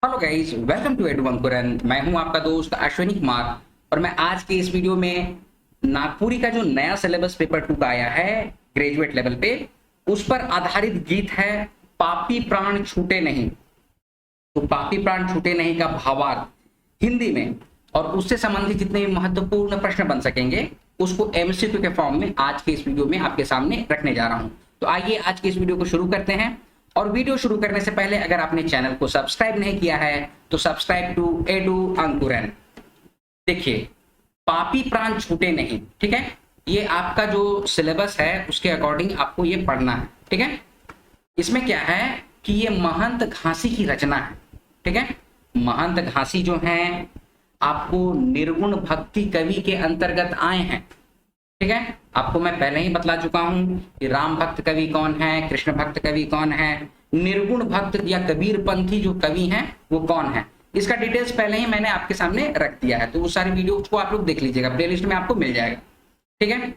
Hello guys, welcome to Edu Ankuran. मैं हूं आपका दोस्त अश्विनी कुमार और मैं आज के इस वीडियो में नागपुरी का जो नया सिलेबस पेपर 2 का आया है ग्रेजुएट लेवल पे, उस पर आधारित गीत है पापी प्राण छूटे नहीं। तो पापी प्राण छूटे नहीं का भावार्थ हिंदी में और उससे संबंधित जितने भी महत्वपूर्ण प्रश्न बन सकेंगे उसको एमसीक्यू के फॉर्म में आज के इस वीडियो में आपके सामने रखने जा रहा हूं। तो आइए आज के इस वीडियो को शुरू करते हैं। और वीडियो शुरू करने से पहले अगर आपने चैनल को सब्सक्राइब नहीं किया है तो सब्सक्राइब टू एडू अंकुरन। देखिए, पापी प्राण छूटे नहीं, ठीक है, ये आपका जो सिलेबस है उसके अकॉर्डिंग आपको ये पढ़ना है, ठीक है। इसमें क्या है कि ये महंत घासी की रचना है, ठीक है। महंत घासी जो हैं आपको निर्गुण भक्ति कवि के अंतर्गत आए हैं, ठीक है। आपको मैं पहले ही बतला चुका हूं कि राम भक्त कवि कौन है, कृष्ण भक्त कवि कौन है, निर्गुण भक्त या कबीर पंथी जो कवि हैं वो कौन है। इसका डिटेल्स पहले ही मैंने आपके सामने रख दिया है, तो वो सारी वीडियो को आप लोग देख लीजिएगा, प्लेलिस्ट में आपको मिल जाएगा, ठीक है।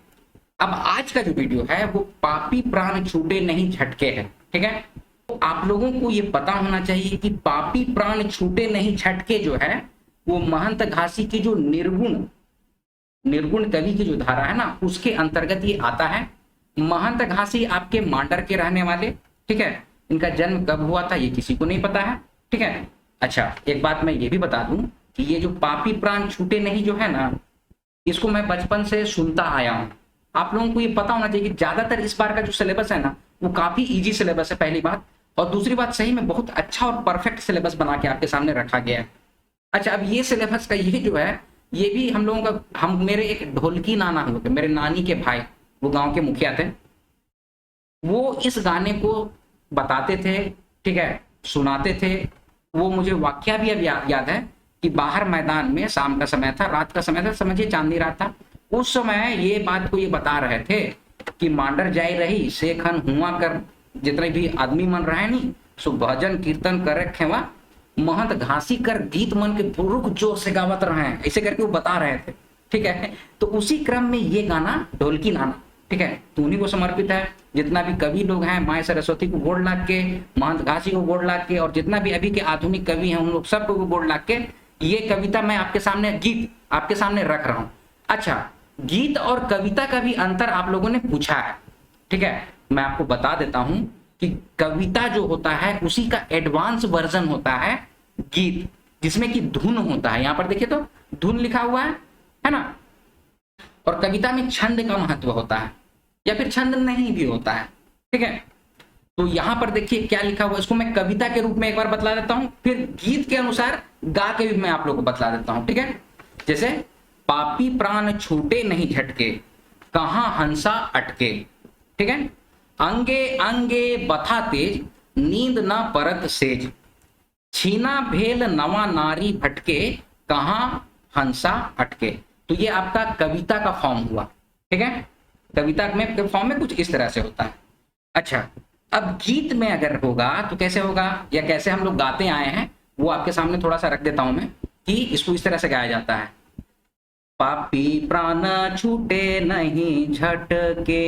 अब आज का जो वीडियो है वो पापी प्राण छूटे नहीं झटके है, ठीक है। तो आप लोगों को ये पता होना चाहिए कि पापी प्राण छूटे नहीं झटके जो है वो महंत घासी की जो निर्गुण कवि की जो धारा है ना उसके अंतर्गत ये आता है। महंत घासी आपके मांडर के रहने वाले, ठीक है। इनका जन्म कब हुआ था ये किसी को नहीं पता है, ठीक है। अच्छा, एक बात मैं ये भी बता दूं कि ये जो पापी प्राण छूटे नहीं जो है ना, इसको मैं बचपन से सुनता आया हूं। आप लोगों को ये पता होना चाहिए कि ज्यादातर इस बार का जो सिलेबस है ना वो काफी इजी सिलेबस है, पहली बात। और दूसरी बात, सही में बहुत अच्छा और परफेक्ट सिलेबस बना के आपके सामने रखा गया है। अच्छा, अब ये सिलेबस का ये जो है ये भी हम लोगों का, मेरे एक ढोलकी नाना हुए, मेरे नानी के भाई, वो गांव के मुखिया थे, वो इस गाने को बताते थे, ठीक है, सुनाते थे। वो मुझे वाकया भी अब याद है कि बाहर मैदान में शाम का समय था, रात का समय था, समझिए चांदनी रात था, उस समय ये बात को ये बता रहे थे कि मांडर जाई रही से खन हुआ कर, जितने भी आदमी मन रहे नहीं सो भजन कीर्तन करे खेवा, महंत घासी कर गीत मन के रुक जोर से गावत रहे हैं, ऐसे करके वो बता रहे थे, ठीक है। तो उसी क्रम में ये गाना ढोलकी नाना, ठीक है, तो उन्हीं को समर्पित है। जितना भी कवि लोग हैं माँ सरस्वती को गोड़ लाग के, महंत घासी को गोड़ लाग के, और जितना भी अभी के आधुनिक कवि हैं उन लोग सबको गोड़ लाग के ये कविता मैं आपके सामने, गीत आपके सामने रख रहा हूं। अच्छा, गीत और कविता का भी अंतर आप लोगों ने पूछा है, ठीक है। मैं आपको बता देता हूं कि कविता जो होता है उसी का एडवांस वर्जन होता है गीत, जिसमें कि धुन होता है। यहां पर देखिए तो धुन लिखा हुआ है ना। और कविता में छंद का महत्व होता है या फिर छंद नहीं भी होता है, ठीक है। तो यहां पर देखिए क्या लिखा हुआ है, इसको मैं कविता के रूप में एक बार बतला देता हूं, फिर गीत के अनुसार गा के भी मैं आप लोगों को बतला देता हूं, ठीक है। जैसे पापी प्राण छूटे नहीं झटके, कहां हंसा अटके, ठीक है। अंगे अंगे बथा तेज, नींद न परत सेज, छीना भेल नवा नारी भटके, कहां हंसा अटके। तो ये आपका कविता का फॉर्म हुआ, ठीक है। कविता में फॉर्म में कुछ इस तरह से होता है। अच्छा, अब गीत में अगर होगा तो कैसे होगा या कैसे हम लोग गाते आए हैं वो आपके सामने थोड़ा सा रख देता हूं मैं, कि इसको इस तरह से गाया जाता है। पापी प्राण छूटे नहीं झटके,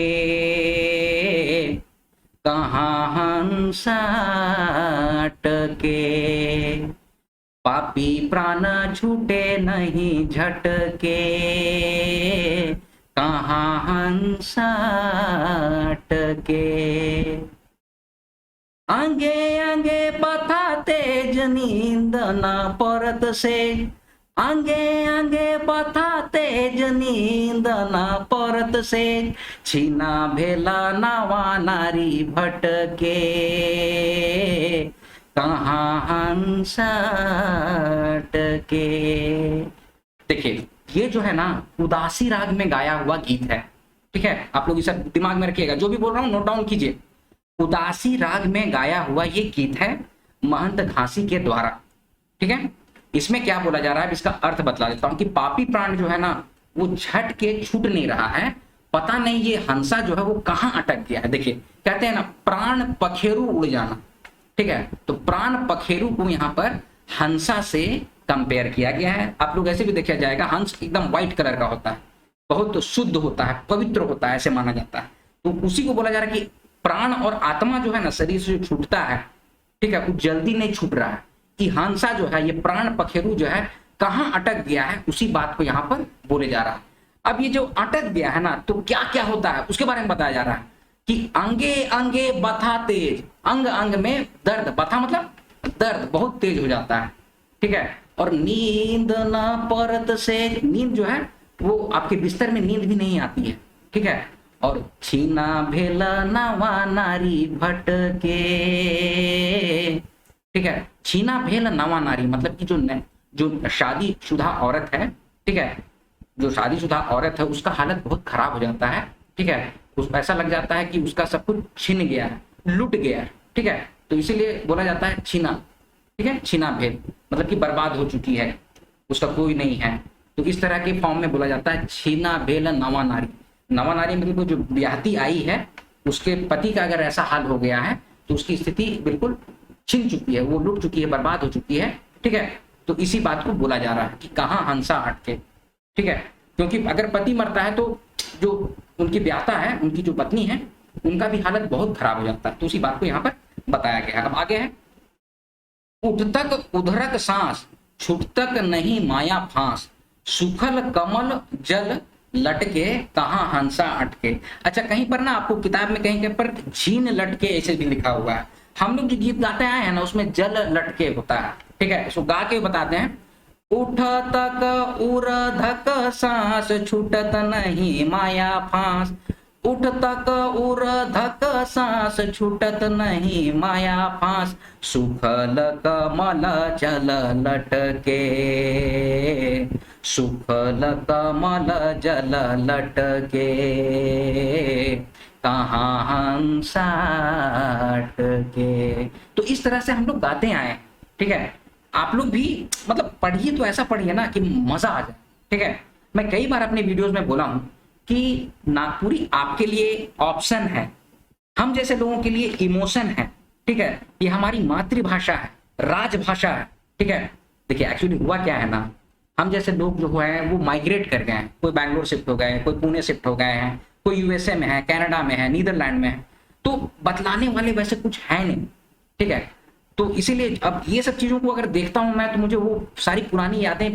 कहां हंसा अटके, पापी प्राण छूटे नहीं झटके, कहां हंसा अटके। अंगे अंगे बथा तेज, नींद न परत से, अंगे अंगे बथा तेज, नींद न परत से, छीना भेला नवा नारी भटके, कहां हंसा अटके। देखिए, ये जो है ना उदासी राग में गाया हुआ गीत है, ठीक है। आप लोग इसे दिमाग में रखिएगा, जो भी बोल रहा हूं नोट डाउन कीजिए। उदासी राग में गाया हुआ ये गीत है महंत घासी के द्वारा, ठीक है। इसमें क्या बोला जा रहा है इसका अर्थ बतला देता हूं कि पापी प्राण जो है ना वो झट के छूट नहीं रहा है, पता नहीं ये हंसा जो है वो कहां अटक गया है। देखिए, कहते हैं ना प्राण पखेरु उड़ जाना, ठीक है। तो प्राण पखेरु को यहाँ पर हंसा से कंपेयर किया गया है। आप लोग ऐसे भी देखा जाएगा, हंस एकदम व्हाइट कलर का होता है, बहुत शुद्ध होता है, पवित्र होता है, ऐसे माना जाता है। तो उसी को बोला जा रहा है कि प्राण और आत्मा जो है ना शरीर से छूटता है, ठीक है, वो जल्दी नहीं छूट रहा है, कि हंसा जो है, ये प्राण पखेरु जो है कहाँ अटक गया है, उसी बात को यहाँ पर बोले जा रहा है। अब ये जो अटक गया है ना, तो क्या क्या होता है उसके बारे में बताया जा रहा है कि अंगे अंगे बथा तेज, अंग अंग में दर्द, बथा मतलब दर्द बहुत तेज हो जाता है, ठीक है। और नींद न परत से, नींद जो है वो आपके बिस्तर में नींद भी नहीं आती है, ठीक है। और छीना भेल नवा नारी भटके, ठीक है। छीना भेल नवा नारी मतलब कि जो शादीशुदा औरत है, ठीक है, जो शादीशुदा औरत है उसका हालत बहुत खराब हो जाता है, ठीक है। उसको ऐसा लग जाता है कि उसका सब कुछ छिन गया है, लुट गया है, ठीक है। तो इसीलिए बोला जाता है छीना, ठीक है, छीना भेल मतलब कि बर्बाद हो चुकी है, उसका कोई नहीं है। तो इस तरह के फॉर्म में बोला जाता है छीना भेल नवा नारी। नवा नारी मतलब जो ब्याहती आई है उसके पति का अगर ऐसा हाल हो गया है तो उसकी स्थिति बिल्कुल छिन चुकी है, वो लुट चुकी है, बर्बाद हो चुकी है, ठीक है। तो इसी बात को बोला जा रहा है कि कहाँ हंसा अटके, ठीक है। क्योंकि अगर पति मरता है तो जो उनकी ब्याहता है, उनकी जो पत्नी है, उनका भी हालत बहुत खराब हो जाता है। तो उसी बात को यहाँ पर बताया गया है। अब आगे है, उठतक उधरक सांस, छुटतक नहीं माया फांस, सुखल कमल जल लटके कहाँ हंसा अटके। अच्छा, कहीं पर ना आपको किताब में कहीं पर झीन लटके ऐसे भी लिखा हुआ है। हम लोग जो गीत गाते आए हैं ना उसमें जल लटके होता है, ठीक है। इसको गा के बताते हैं, उठतक उरधक सांस, छूटत नहीं माया फांस, उठतक उरधक सांस, छूटत नहीं माया फांस, सुखल कमल जल लटके, सुखल कमल जल लटके कहाँ हंसा अटके। तो इस तरह से हम लोग गाते आए, ठीक है। आप लोग भी मतलब पढ़िए तो ऐसा पढ़िए ना कि मजा आ जाए, ठीक है। मैं कई बार अपने वीडियोस में बोला हूं कि नागपुरी आपके लिए ऑप्शन है, हम जैसे लोगों के लिए इमोशन है, ठीक है। ये हमारी मातृभाषा है, राजभाषा है, ठीक है। देखिए एक्चुअली हुआ क्या है ना, हम जैसे लोग जो है वो माइग्रेट कर गए हैं, कोई बैंगलोर शिफ्ट हो गए, कोई पुणे शिफ्ट हो गए हैं, कोई यूएसए में है, कनाडा में है, नीदरलैंड में है, तो बतलाने वाले वैसे कुछ है नहीं, ठीक है। तो इसीलिए अब ये सब चीजों को अगर देखता हूं मैं तो मुझे वो सारी पुरानी यादें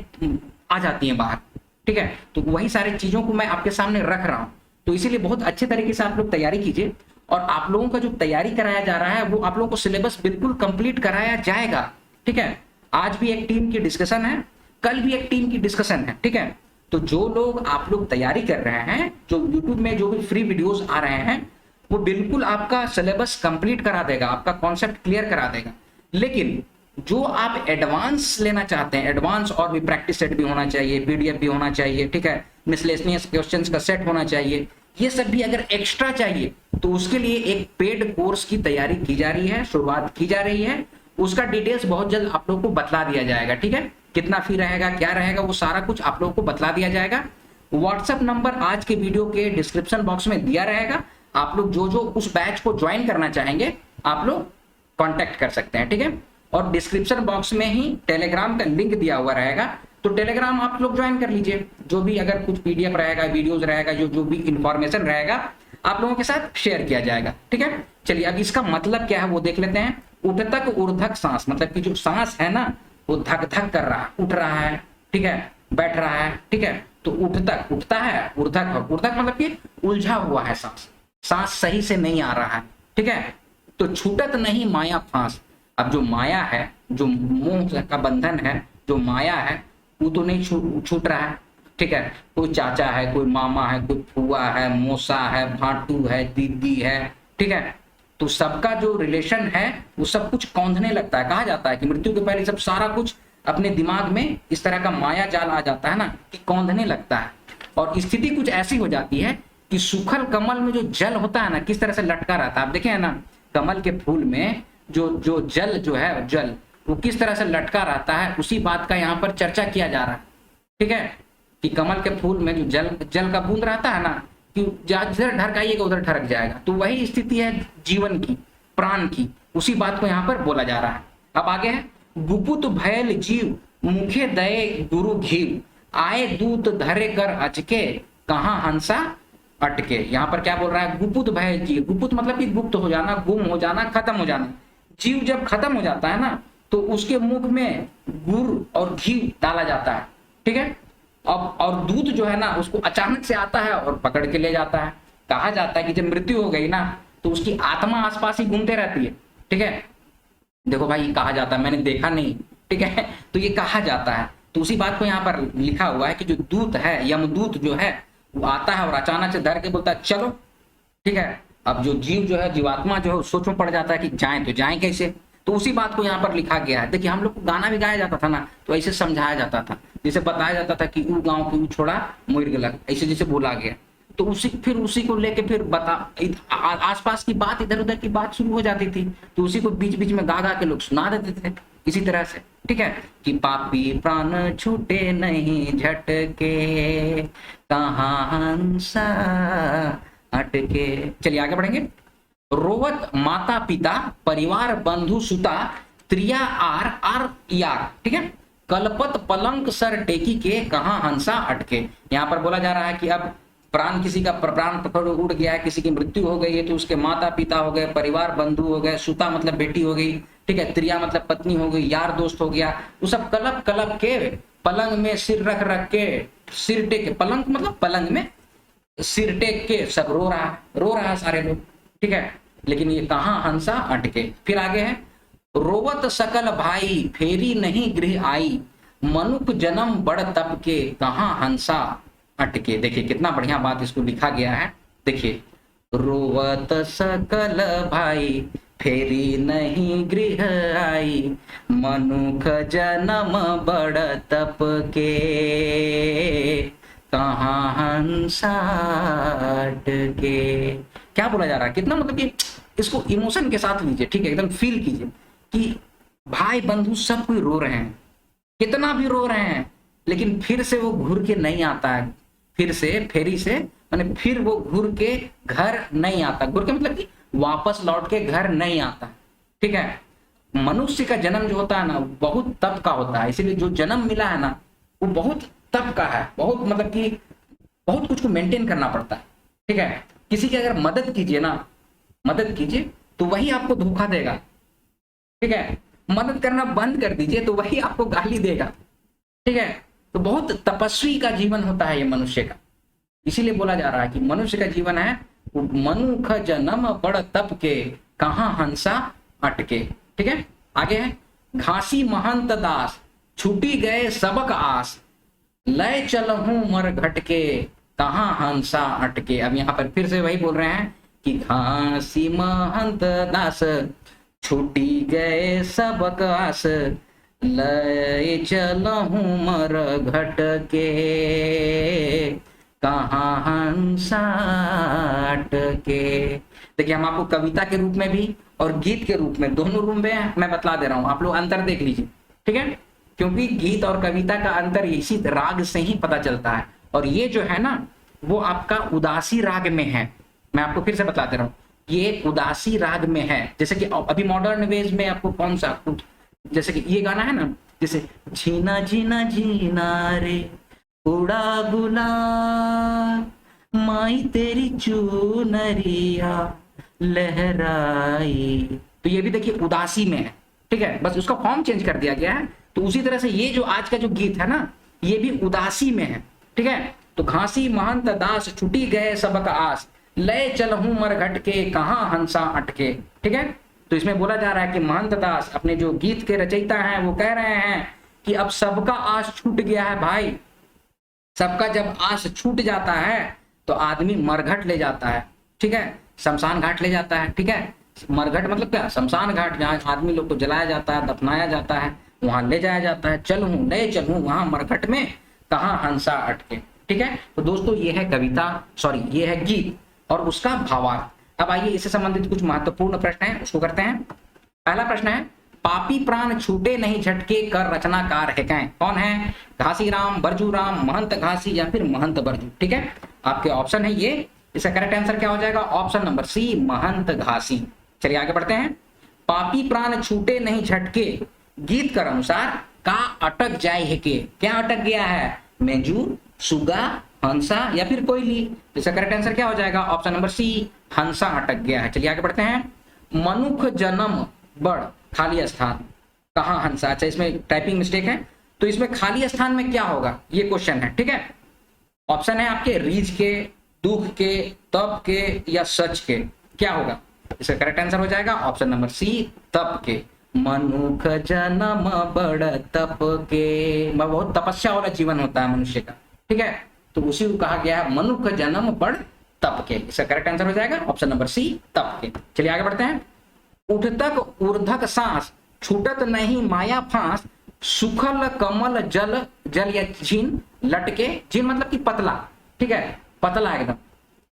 आ जाती हैं बाहर, ठीक है। तो वही सारी चीजों को मैं आपके सामने रख रहा हूं। तो इसीलिए बहुत अच्छे तरीके से आप लोग तैयारी कीजिए, और आप लोगों का जो तैयारी कराया जा रहा है वो आप लोगों को सिलेबस बिल्कुल कंप्लीट कराया जाएगा, ठीक है। आज भी एक टीम की डिस्कशन है, कल भी एक टीम की डिस्कशन है, ठीक है। तो जो लोग आप लोग तैयारी कर रहे हैं, जो यूट्यूब में जो भी फ्री वीडियोस आ रहे हैं, वो बिल्कुल आपका सिलेबस कंप्लीट करा देगा, आपका कॉन्सेप्ट क्लियर करा देगा। लेकिन जो आप एडवांस लेना चाहते हैं, एडवांस और भी प्रैक्टिस सेट भी होना चाहिए, पीडीएफ भी होना चाहिए, ठीक है, मिसलेनियस क्वेश्चंस का सेट होना चाहिए, ये सब भी अगर एक्स्ट्रा चाहिए तो उसके लिए एक पेड कोर्स की तैयारी की जा रही है, शुरुआत की जा रही है। उसका डिटेल्स बहुत जल्द आप लोगों को बतला दिया जाएगा, ठीक है। कितना फी रहेगा, क्या रहेगा, वो सारा कुछ आप लोगों को बतला दिया जाएगा। व्हाट्सएप नंबर आज के वीडियो के डिस्क्रिप्शन बॉक्स में दिया रहेगा। आप लोग जो जो उस बैच को ज्वाइन करना चाहेंगे आप लोग कांटेक्ट कर सकते हैं, ठीक है। और डिस्क्रिप्शन बॉक्स में ही टेलीग्राम का लिंक दिया हुआ रहेगा, तो टेलीग्राम आप लोग ज्वाइन कर लीजिए। जो भी अगर कुछ पीडीएफ रहेगा, वीडियोस रहेगा, जो भी इंफॉर्मेशन रहेगा आप लोगों के साथ शेयर किया जाएगा, ठीक है। चलिए अब इसका मतलब क्या है वो देख लेते हैं। उठतक ऊर्ध्वक सांस मतलब कि जो सांस है ना वो धक धक कर रहा है, उठ रहा है, ठीक है, बैठ रहा है, ठीक है। तो उठतक उठता है, ऊर्ध्वक ऊर्ध्वक मतलब कि उलझा हुआ है सांस, सांस सही से नहीं आ रहा है, ठीक है। तो छूटत नहीं माया फांस, अब जो माया है, जो मोह का बंधन है, जो माया है, वो तो नहीं छूट रहा है, ठीक है। कोई चाचा है, कोई मामा है, कोई फुआ है, मौसा है, भाटू है, दीदी है, ठीक है। तो सबका जो रिलेशन है वो सब कुछ कौंधने लगता है। कहा जाता है कि मृत्यु के पहले सब सारा कुछ अपने दिमाग में इस तरह का माया जाल आ जाता है ना कि कौंधने लगता है, और स्थिति कुछ ऐसी हो जाती है कि सूखल कमल में जो जल होता है ना किस तरह से लटका रहता है। आप देखे है ना कमल के फूल में जो जल जो है, जल वो किस तरह से लटका रहता है, उसी बात का यहाँ पर चर्चा किया जा रहा है, ठीक है। कि कमल के फूल में जो जल का बूंद रहता है ना कि जिधर ढरकाइएगा उधर ढरक जाएगा, तो वही स्थिति है जीवन की, प्राण की, उसी बात को यहाँ पर बोला जा रहा है। अब आगे है, गुपुत भयल जीव मुखे दये गुरु घीव, आए दूत धरे कर अचके कहाँ हंसा अटके। यहाँ पर क्या बोल रहा है, गुपुत भय जीव, गुपुत मतलब कि गुप्त हो जाना, गुम हो जाना, खत्म हो जाना। जीव जब खत्म हो जाता है ना तो उसके मुख में गुड़ और घी डाला जाता है, ठीक है। अब और दूध जो है ना उसको अचानक से आता है और पकड़ के ले जाता है। कहा जाता है कि जब मृत्यु हो गई ना तो उसकी आत्मा आसपास ही घूमते रहती है, ठीक है। देखो भाई, कहा जाता है, मैंने देखा नहीं, ठीक है, तो ये कहा जाता है। तो उसी बात को यहाँ पर लिखा हुआ है कि जो दूत है, यमदूत जो है, वो आता है और अचानक से धर के बोलता है चलो, ठीक है। अब जो जीव जो है, जीवात्मा जो है, सोच में पड़ जाता है कि जाएं तो जाएं कैसे। तो उसी बात को यहाँ पर लिखा गया है। देखिए, हम लोग को गाना भी गाया जाता था ना, तो ऐसे समझाया जाता था, जैसे बताया जाता था कि ऊ गाँव की ऊ छोड़ा मुर्ग लग, ऐसे जैसे बोला गया। तो उसी को लेके फिर आसपास की बात, इधर उधर की बात शुरू हो जाती थी, तो उसी को बीच बीच में गा गा के लोग सुना देते थे इसी तरह से, ठीक है, कि पापी प्राण छूटे नहीं झटके, कहाँ हंसा अटके। चलिए आगे बढ़ेंगे। रोवत माता पिता परिवार बंधु सुता, त्रिया आर आर यार, ठीक है, कलपत पलंक सर टेकी के, कहाँ हंसा अटके। यहाँ पर बोला जा रहा है कि अब प्राण, किसी का प्राण पकड़ उड़ गया है, किसी की मृत्यु हो गई है, तो उसके माता पिता हो गए, परिवार बंधु हो गए, सुता मतलब बेटी हो गई, ठीक है, त्रिया मतलब पत्नी हो गई, यार दोस्त हो गया, वो सब कलप कलप के पलंग में सिर रख रख के, सिर टेक, पलंग मतलब पलंग में सिर टेक के सब रो रहा है सारे लोग, ठीक है। लेकिन ये कहाँ हंसा अटके। फिर आगे है, रोवत सकल भाई फेरी नहीं गृह आई, मनुख जन्म बड़ तप के, कहाँ हंसा अटके। देखिए कितना बढ़िया बात इसको लिखा गया है। देखिए, रोवत सकल भाई फेरी नहीं गृह आई, मनुख जन्म बड़ तप के, कहाँ हंसा अटके। क्या बोला जा रहा है, कितना मतलब कि इसको इमोशन के साथ लीजिए, ठीक है, एकदम फील कीजिए कि भाई बंधु सब कोई रो रहे हैं, कितना भी रो रहे हैं, लेकिन फिर से वो घूर के नहीं आता है, फिर से फेरी से माने फिर वो घूर के घर नहीं आता, घूर के मतलब कि वापस लौट के घर नहीं आता, ठीक है। मनुष्य का जन्म जो होता है ना बहुत तप का होता है, इसीलिए जो जन्म मिला है ना वो बहुत तप का है, बहुत मतलब कि बहुत कुछ को मेंटेन करना पड़ता है, ठीक है। किसी की अगर मदद कीजिए ना, मदद कीजिए तो वही आपको धोखा देगा, ठीक है। मदद करना बंद कर दीजिए तो वही आपको गाली देगा, ठीक है। तो बहुत तपस्वी का जीवन होता है ये मनुष्य का, इसीलिए बोला जा रहा है कि मनुष्य का जीवन है मनुख जन्म बड़ तप के, कहाँ हंसा अटके, ठीक है। आगे है, घासी महंत दास छूटी गए सबक आस, लय चलहूं मर घटके, कहाँ हंसा अटके। अब यहाँ पर फिर से वही बोल रहे हैं कि घासी महंत दास छूटी गए सबक आस, लय चलहूं मर घटके, कहाँ हंसा अटके। देखिए, हम आपको कविता के रूप में भी और गीत के रूप में, दोनों रूप में मैं बतला दे रहा हूं, आप लोग अंतर देख लीजिए, ठीक है, क्योंकि गीत और कविता का अंतर इसी राग से ही पता चलता है। और ये जो है ना वो आपका उदासी राग में है, मैं आपको फिर से बता दे रहा हूँ, ये उदासी राग में है। जैसे कि अभी मॉडर्न वेज में आपको कौन सा, जैसे कि ये गाना है ना, जैसे जीना जीना जीना रे उड़ा गुलाल, माई तेरी चूनरिया लहराई, तो ये भी देखिए उदासी में है, ठीक है, बस उसका फॉर्म चेंज कर दिया गया है। तो उसी तरह से ये जो आज का जो गीत है ना ये भी उदासी में है, ठीक है। तो घासी महंत दास छुटी गए सबक आस, लय चलहूं मर घटके, कहाँ हंसा अटके, ठीक है। तो इसमें बोला जा रहा है कि महंत दास अपने जो गीत के रचयिता हैं वो कह रहे हैं कि अब सबका आस छूट गया है भाई, सबका जब आस छूट जाता है तो आदमी मरघट ले जाता है, ठीक है, शमशान घाट ले जाता है, ठीक है। मरघट मतलब क्या, शमशान घाट, जहाँ आदमी लोग को जलाया जाता है, दफनाया जाता है, वहां ले जाया जाता है, चलूं ले चलूं वहां मरघट में, कहाँ हंसा अटके, ठीक है। तो दोस्तों ये है कविता, सॉरी ये है गीत और उसका भावार्थ। अब आइए इससे संबंधित कुछ महत्वपूर्ण प्रश्न है उसको करते हैं। पहला प्रश्न है, पापी प्राण छूटे नहीं झटके कर रचनाकार है क्या, कौन है, घासीराम, बरजूराम, महंत घासी या फिर महंत बरजू, ठीक है। आपके ऑप्शन है ये, इसका करेक्ट आंसर क्या हो जाएगा, ऑप्शन नंबर सी महंत घासी। चलिए आगे बढ़ते हैं। पापी प्राण छूटे नहीं झटके गीत कर अनुसार का अटक जाए है के, क्या अटक गया है, मेजूर, सुगा, हंसा या फिर कोयली। इसका करेक्ट आंसर क्या हो जाएगा, ऑप्शन नंबर सी हंसा अटक गया है। चलिए आगे बढ़ते हैं। मनुख जन्म बड़ खाली स्थान, कहाँ हंसा। अच्छा, इसमें टाइपिंग मिस्टेक है, तो इसमें खाली स्थान में क्या होगा, ये क्वेश्चन है। ठीक है, ऑप्शन है आपके रीझ के, दुख के, तप के या सच के, क्या होगा? इसका करेक्ट आंसर हो जाएगा ऑप्शन नंबर सी, तप के। मनुख जन्म बड़ तप के, बहुत तपस्या वाला जीवन होता है मनुष्य का। ठीक है, तो उसी को कहा गया है मनुख जन्म बड़ तप के। इसका करेक्ट आंसर हो जाएगा ऑप्शन नंबर सी, तप के। चलिए आगे बढ़ते हैं। उठतक ऊर्धक सांस, छूटत नहीं माया फांस, सुखल कमल जल, जल या झीन लटके, झीन मतलब कि पतला। ठीक है, पतला एकदम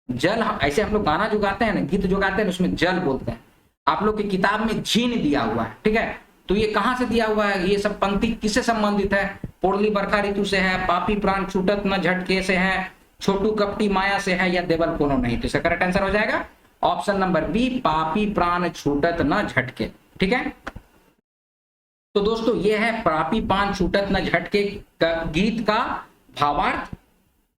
जल। ऐसे हम लोग गाना जो गाते हैं ना, गीत जो गाते हैं उसमें जल बोलते हैं, आप लोग की किताब में झीन दिया हुआ है। ठीक है, तो ये कहां से दिया हुआ है, ये सब पंक्ति किससे संबंधित है? पोड़ली बरखा ऋतु से है, पापी प्राण छूटत न झटके से है, छोटू कपटी माया से है, या देवल कोनो नहीं। तो इसका करेक्ट आंसर हो जाएगा ऑप्शन नंबर बी, पापी प्राण छूटत न झटके। ठीक है, तो दोस्तों ये है पापी प्राण छूटत न झटके गीत का भावार्थ।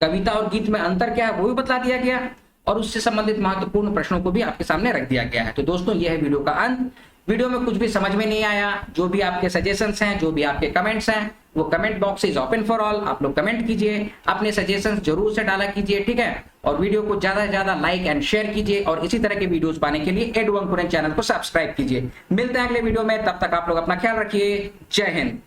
कविता और गीत में अंतर क्या है वो भी बता दिया गया, और उससे संबंधित महत्वपूर्ण प्रश्नों को भी आपके सामने रख दिया गया है। तो दोस्तों ये है वीडियो का अंत। वीडियो में कुछ भी समझ में नहीं आया, जो भी आपके सजेशंस हैं, जो भी आपके कमेंट्स हैं, वो comment box is open for all. आप लोग कमेंट कीजिए, अपने सजेशंस जरूर से डाला कीजिए। ठीक है, और वीडियो को ज्यादा से ज्यादा लाइक एंड शेयर कीजिए, और इसी तरह के वीडियोस पाने के लिए एडू अंकुरन चैनल को सब्सक्राइब कीजिए। मिलते हैं अगले वीडियो में, तब तक आप लोग अपना ख्याल रखिए। जय हिंद।